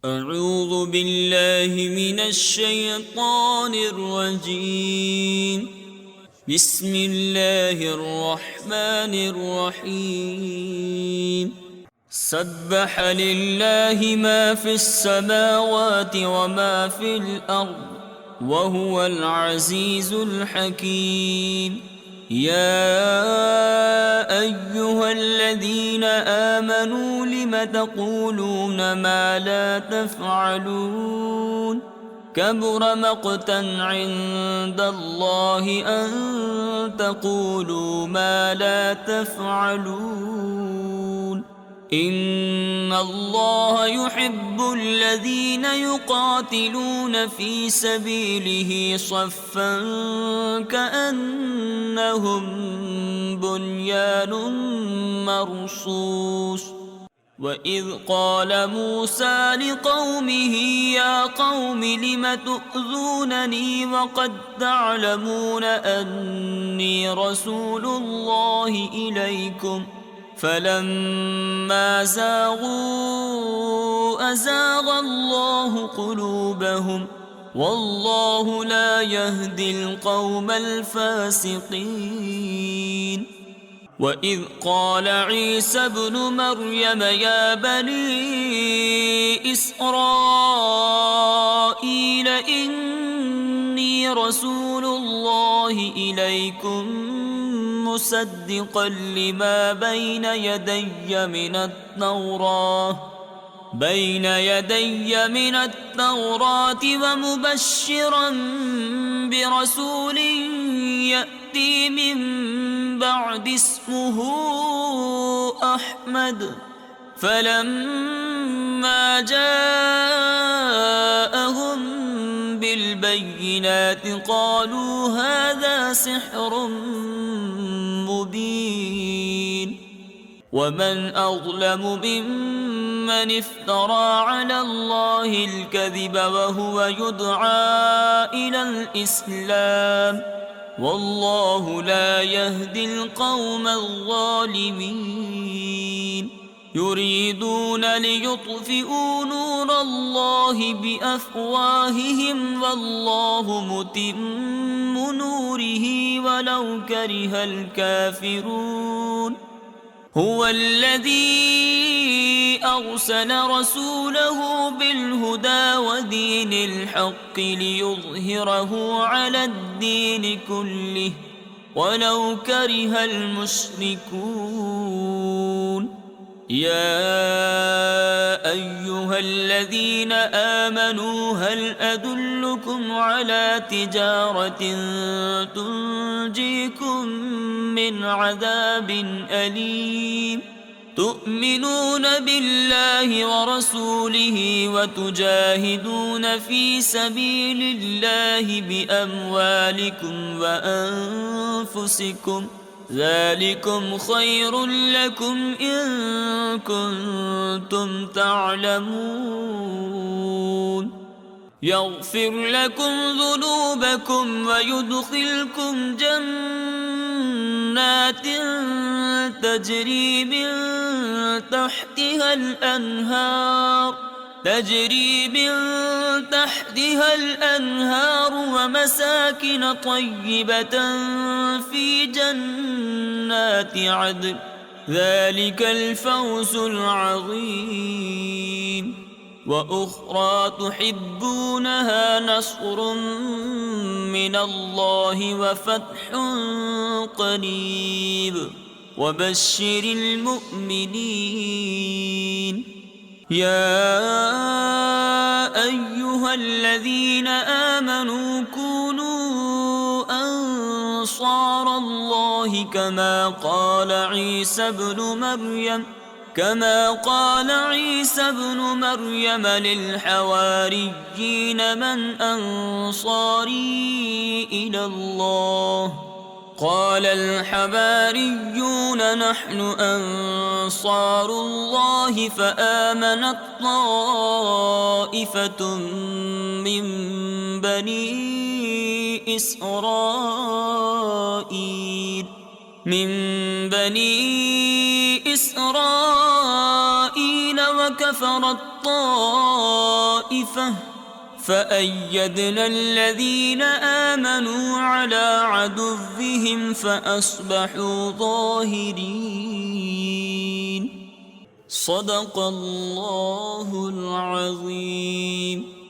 أعوذ بالله من الشيطان الرجيم. بسم الله الرحمن الرحيم. سبح لله ما في السماوات وما في الأرض وهو العزيز الحكيم. يا أيها الذين آمنوا لم تقولون ما لا تفعلون؟ كبر مقتا عند الله أن تقولوا ما لا تفعلون. إن الله يحب الذين يقاتلون في سبيله صفا كأنهم بنيان مرصوص. وإذ قال موسى لقومه يا قوم لم تؤذونني وقد تعلمون أني رسول الله إليكم فلما زاغوا أزاغ الله قلوبهم والله لا يهدي القوم الفاسقين. وإذ قال عيسى ابن مريم يا بني إسرائيل إني رسول الله إليكم مصدقا لما بين يدي من التوراة ومبشرا برسول يأتي من بعد اسمه أحمد. فلما جاءهم بالبينات قالوا هذا سحر مبين. ومن أظلم ممن افترى على الله الكذب وهو يدعى إلى الإسلام والله لا يهدي القوم الظالمين. يريدون ليطفئوا نور الله بأفواههم والله متم نوره ولو كره الكافرون. هو الذي أرسل رسوله بالهدى ودين الحق ليظهره على الدين كله ولو كره المشركون. يا أيها الذين آمنوا هل أدلكم على تجارة تنجيكم من عذاب أليم؟ تؤمنون بالله ورسوله وتجاهدون في سبيل الله بأموالكم وأنفسكم ذلكم خير لكم إن كنتم تعلمون. يغفر لكم ذنوبكم ويدخلكم جنات تجري من تحتها الأنهار ومساكن طيبة في جنات عدن ذلك الفوز العظيم. وأخرى تحبونها نصر من الله وفتح قريب وبشر المؤمنين. يا أيها الذين آمنوا كونوا أنصار الله كما قال عيسى ابن مريم للحواريين من أنصاري إلى الله؟ قال الحواريون نحن أنصار الله فآمنت طائفة من بني إسرائيل وكفرت طائفة طائفة فأيدنا الذين آمنوا على عدوهم فأصبحوا ظاهرين. صدق الله العظيم.